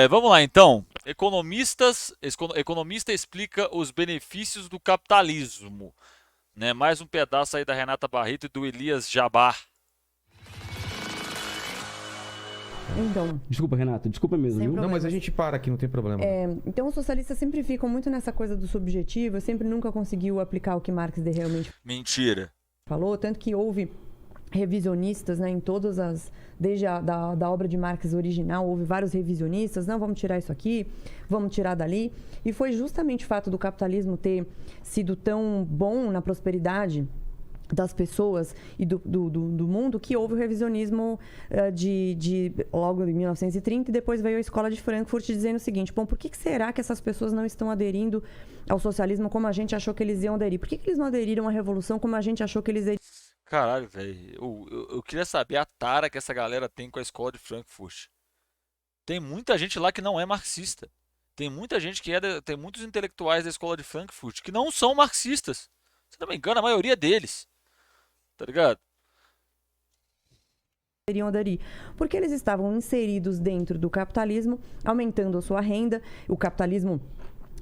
Vamos lá então. Economista explica os benefícios do capitalismo. Né? Mais um pedaço aí da Renata Barreto e do Elias Jabbar. Então, Desculpa, Renato. Desculpa mesmo, sem viu? Não, mas a problemas. gente para aqui, não tem problema. Então, os socialistas sempre ficam muito nessa coisa do subjetivo, sempre nunca conseguiu aplicar o que Marx realmente Mentira. falou, tanto que houve revisionistas, né, em todas as... Desde da obra de Marx original, houve vários revisionistas, não, vamos tirar isso aqui, vamos tirar dali. E foi justamente o fato do capitalismo ter sido tão bom na prosperidade das pessoas e do mundo, que houve o revisionismo logo em 1930, e depois veio a Escola de Frankfurt dizendo o seguinte: bom, por que será que essas pessoas não estão aderindo ao socialismo como a gente achou que eles iam aderir? Por que eles não aderiram à revolução como a gente achou que eles iriam? Caralho, velho. Eu queria saber a tara que essa galera tem com a escola de Frankfurt. Tem muita gente lá que não é marxista. Tem muita gente tem muitos intelectuais da escola de Frankfurt que não são marxistas. Se não me engano, a maioria deles. Tá ligado? Aderir, porque eles estavam inseridos dentro do capitalismo, aumentando a sua renda. O capitalismo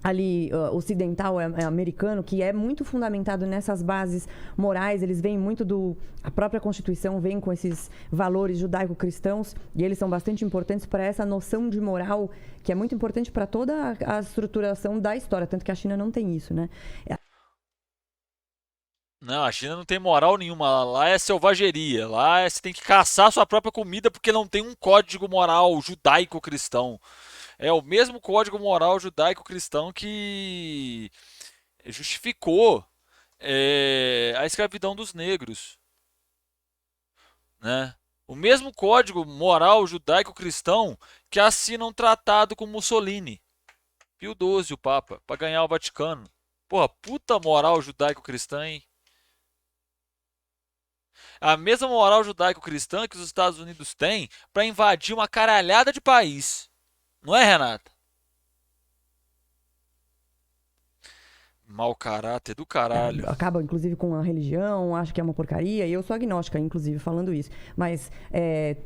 ali ocidental, americano, que é muito fundamentado nessas bases morais. Eles vêm muito a própria Constituição vem com esses valores judaico-cristãos, e eles são bastante importantes para essa noção de moral, que é muito importante para toda a estruturação da história, tanto que a China não tem isso, né? Não, a China não tem moral nenhuma. Lá é selvageria. Lá você tem que caçar sua própria comida porque não tem um código moral judaico-cristão. É o mesmo código moral judaico-cristão que justificou a escravidão dos negros, né? O mesmo código moral judaico-cristão que assina um tratado com Mussolini, Pio XII, o Papa, para ganhar o Vaticano. Porra, puta moral judaico-cristã, hein? A mesma moral judaico-cristã que os Estados Unidos têm para invadir uma caralhada de país. Não é, Renata? Mau caráter do caralho. Acaba, inclusive, com a religião, acha que é uma porcaria, e eu sou agnóstica, inclusive, falando isso. Mas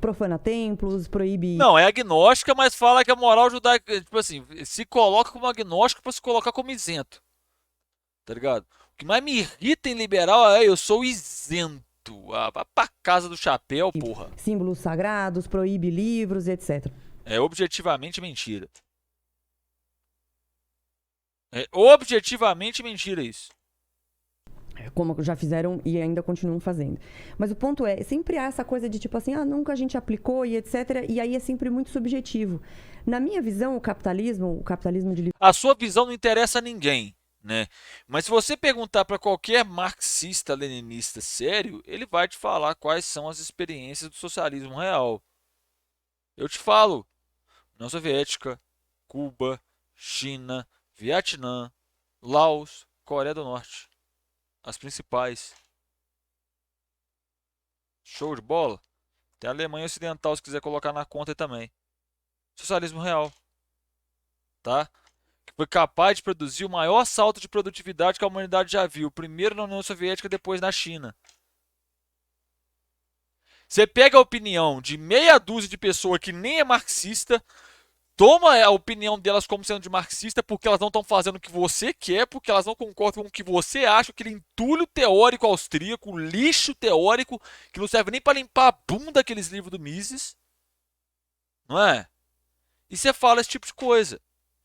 profana templos, proíbe... Não, é agnóstica, mas fala que a moral judaica, tipo assim, se coloca como agnóstico para se colocar como isento. Tá ligado? O que mais me irrita em liberal é eu sou isento. Vá pra casa do chapéu, porra. símbolos sagrados, proíbe livros, etc. É objetivamente mentira. É objetivamente mentira isso. Como já fizeram e ainda continuam fazendo. Mas o ponto é, sempre há essa coisa de tipo assim, nunca a gente aplicou e etc. E aí é sempre muito subjetivo. Na minha visão, o capitalismo de... A sua visão não interessa a ninguém, né? Mas se você perguntar para qualquer marxista-leninista sério, ele vai te falar quais são as experiências do socialismo real. Eu te falo, União Soviética, Cuba, China, Vietnã, Laos, Coreia do Norte. As principais. Show de bola? Tem a Alemanha Ocidental se quiser colocar na conta também. Socialismo real, tá? Que foi capaz de produzir o maior salto de produtividade que a humanidade já viu. Primeiro na União Soviética, depois na China. Você pega a opinião de meia dúzia de pessoas que nem é marxista, toma a opinião delas como sendo de marxista porque elas não estão fazendo o que você quer, porque elas não concordam com o que você acha, aquele entulho teórico austríaco, lixo teórico, que não serve nem para limpar a bunda daqueles livros do Mises. Não é? E você fala esse tipo de coisa.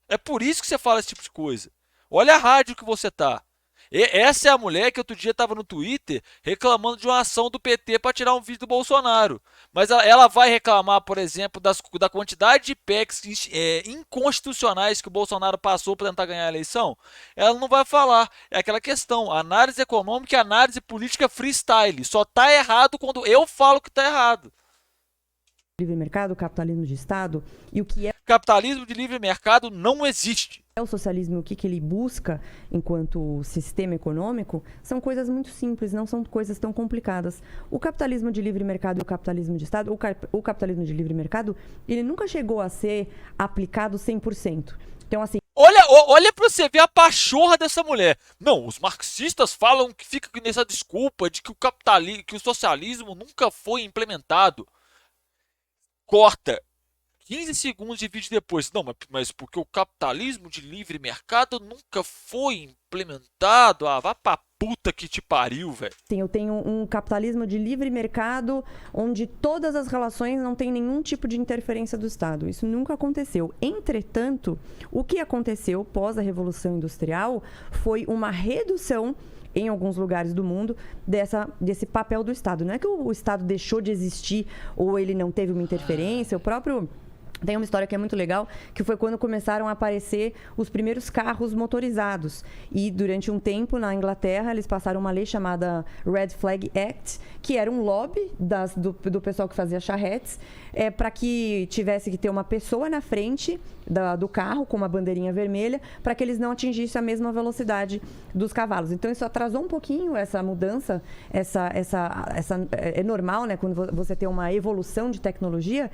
É por isso que você fala esse tipo de coisa. Olha a rádio que você tá. Essa é a mulher que outro dia estava no Twitter reclamando de uma ação do PT para tirar um vídeo do Bolsonaro. Mas ela vai reclamar, por exemplo, da quantidade de PECs inconstitucionais que o Bolsonaro passou para tentar ganhar a eleição? Ela não vai falar. É aquela questão: análise econômica e análise política freestyle. Só tá errado quando eu falo que tá errado. livre mercado, capitalismo de Estado, e o que é Capitalismo de livre mercado não existe. o socialismo e o que ele busca enquanto sistema econômico, são coisas muito simples, não são coisas tão complicadas. O capitalismo de livre mercado e o capitalismo de Estado, o capitalismo de livre mercado, ele nunca chegou a ser aplicado 100%. Então, assim, Olha pra você ver a pachorra dessa mulher. Não, os marxistas falam que fica nessa desculpa de que que o socialismo nunca foi implementado. Corta. 15 segundos de vídeo depois. Não, mas porque o capitalismo de livre mercado nunca foi implementado. Ah, vá pra puta que te pariu, velho. Sim, eu tenho um capitalismo de livre mercado onde todas as relações não têm nenhum tipo de interferência do Estado. Isso nunca aconteceu. Entretanto, o que aconteceu pós a Revolução Industrial foi uma redução em alguns lugares do mundo desse papel do Estado. Não é que o Estado deixou de existir ou ele não teve uma interferência, o próprio... Tem uma história que é muito legal, que foi quando começaram a aparecer os primeiros carros motorizados. E durante um tempo, na Inglaterra, eles passaram uma lei chamada Red Flag Act, que era um lobby do pessoal que fazia charretes, para que tivesse que ter uma pessoa na frente do carro com uma bandeirinha vermelha, para que eles não atingissem a mesma velocidade dos cavalos. Então, isso atrasou um pouquinho essa mudança. É normal, né, quando você tem uma evolução de tecnologia.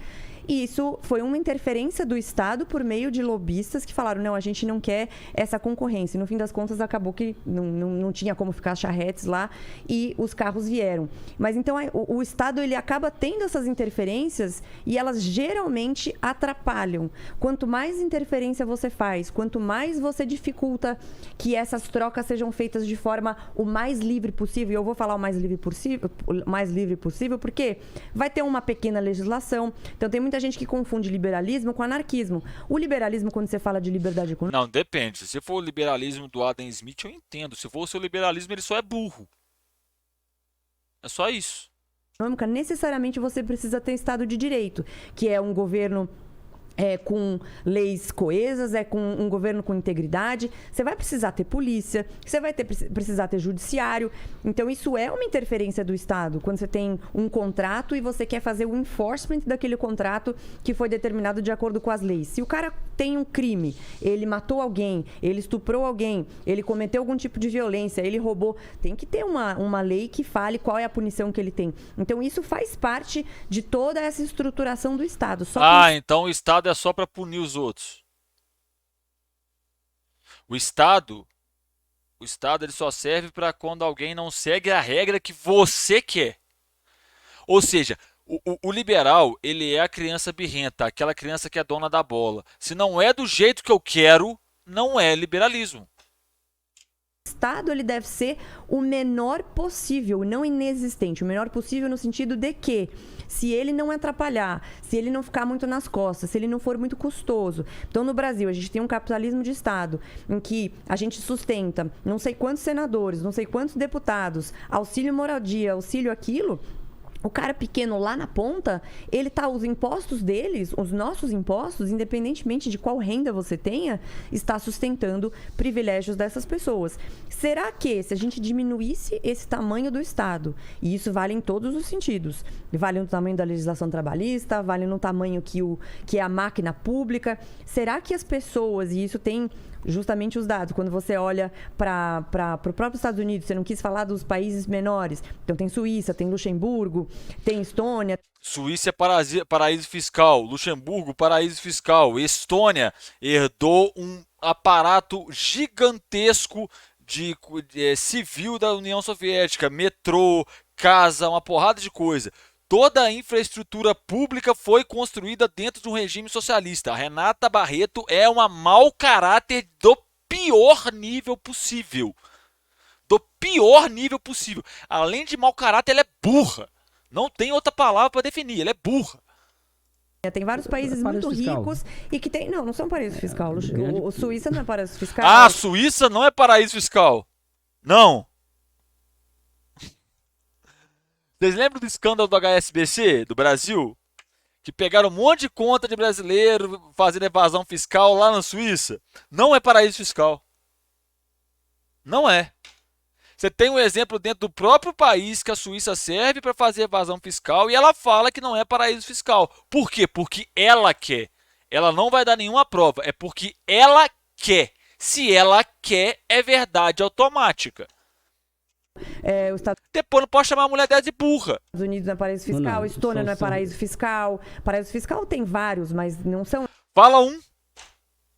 E isso foi uma interferência do Estado por meio de lobistas que falaram, não, a gente não quer essa concorrência. E no fim das contas, acabou que não tinha como ficar charretes lá e os carros vieram. Mas então o Estado ele acaba tendo essas interferências e elas geralmente atrapalham. Quanto mais interferência você faz, quanto mais você dificulta que essas trocas sejam feitas de forma o mais livre possível, e eu vou falar o mais livre possível, porque vai ter uma pequena legislação. Então tem muita gente que confunde liberalismo com anarquismo. O liberalismo, quando você fala de liberdade econômica... Não, depende. Se for o liberalismo do Adam Smith, eu entendo. Se for o seu liberalismo, ele só é burro. É só isso. Necessariamente você precisa ter Estado de Direito, que é um governo... com leis coesas, com um governo com integridade. Você vai precisar ter polícia, você vai precisar ter judiciário. Então, isso é uma interferência do Estado. Quando você tem um contrato e você quer fazer o enforcement daquele contrato que foi determinado de acordo com as leis. Se o cara tem um crime, ele matou alguém, ele estuprou alguém, ele cometeu algum tipo de violência, ele roubou, tem que ter uma lei que fale qual é a punição que ele tem. Então, isso faz parte de toda essa estruturação do Estado. Então o Estado é só para punir os outros. O Estado ele só serve para quando alguém não segue a regra que você quer. Ou seja, o liberal, ele é a criança birrenta, aquela criança que é dona da bola. Se não é do jeito que eu quero, não é liberalismo. O Estado ele deve ser o menor possível, não inexistente. O menor possível no sentido de que, se ele não atrapalhar, se ele não ficar muito nas costas, se ele não for muito custoso. Então, no Brasil, a gente tem um capitalismo de Estado, em que a gente sustenta não sei quantos senadores, não sei quantos deputados, auxílio moradia, auxílio aquilo. O cara pequeno lá na ponta, ele tá, os impostos deles, os nossos impostos, independentemente de qual renda você tenha, está sustentando privilégios dessas pessoas. Será que, se a gente diminuísse esse tamanho do Estado, e isso vale em todos os sentidos, vale no tamanho da legislação trabalhista, vale no tamanho que é a máquina pública, será que as pessoas, e isso tem justamente os dados, quando você olha para o próprio Estados Unidos, você não quis falar dos países menores, então tem Suíça, tem Luxemburgo, tem Estônia. Suíça é paraíso fiscal, Luxemburgo, paraíso fiscal, Estônia herdou um aparato gigantesco de civil da União Soviética, metrô, casa, uma porrada de coisa. Toda a infraestrutura pública foi construída dentro de um regime socialista. A Renata Barreto é uma mau caráter do pior nível possível. Do pior nível possível. Além de mau caráter, ela é burra. Não tem outra palavra para definir. Ela é burra. Tem vários países muito ricos e que tem... Não são paraíso fiscal. O Suíça não é paraíso fiscal. Ah, a Suíça não é paraíso fiscal. Não. Vocês lembram do escândalo do HSBC, do Brasil? Que pegaram um monte de conta de brasileiro fazendo evasão fiscal lá na Suíça? Não é paraíso fiscal. Não é. Você tem um exemplo dentro do próprio país que a Suíça serve para fazer evasão fiscal e ela fala que não é paraíso fiscal. Por quê? Porque ela quer. Ela não vai dar nenhuma prova. É porque ela quer. Se ela quer, é verdade automática. Depois não pode chamar a mulher dela de burra. Estados Unidos não é paraíso fiscal, Estônia não é paraíso fiscal. Paraíso fiscal tem vários, mas não são... Fala um.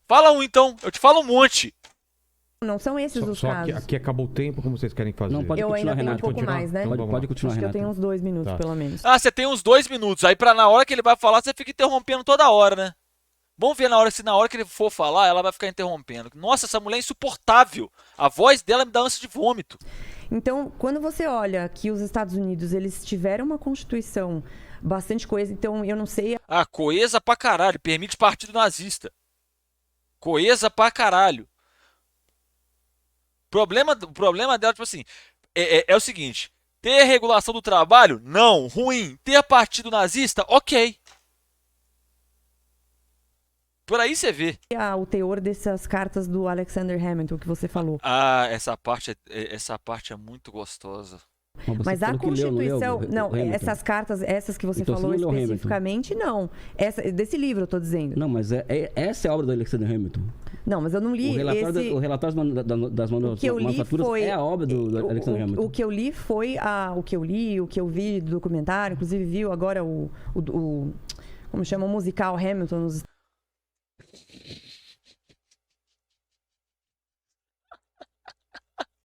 Fala um então. Eu te falo um monte. Não são esses os Só casos. aqui acabou o tempo, como vocês querem fazer? Não, pode Eu continuar, ainda tenho um Renato. pouco Continuar? mais, né? Então, vamos Pode lá. continuar, Acho que eu Renato. tenho uns 2 minutos, Tá. pelo menos. Ah, você tem uns 2 minutos. Aí na hora que ele vai falar, você fica interrompendo toda hora, né? Vamos ver se na hora que ele for falar, ela vai ficar interrompendo. Nossa, essa mulher é insuportável. A voz dela me dá ânsia de vômito. Então, quando você olha que os Estados Unidos, eles tiveram uma constituição bastante coesa, então eu não sei... Ah, coesa pra caralho. Permite partido nazista. Coesa pra caralho. O problema dela, tipo assim, é o seguinte: ter regulação do trabalho? Não, ruim. Ter partido nazista? Ok. Por aí você vê. o teor dessas cartas do Alexander Hamilton que você falou. Ah, essa parte é muito gostosa. Mas a Constituição... Não, Hamilton? essas cartas, essas que você Então, você falou não leu especificamente, não. Desse livro, eu tô dizendo. Não, mas essa é a obra do Alexander Hamilton. Não, mas eu não li O relatório das manufaturas é a obra do Alexander Hamilton. O que eu li foi o que eu vi do documentário, inclusive viu agora como chama o musical Hamilton nos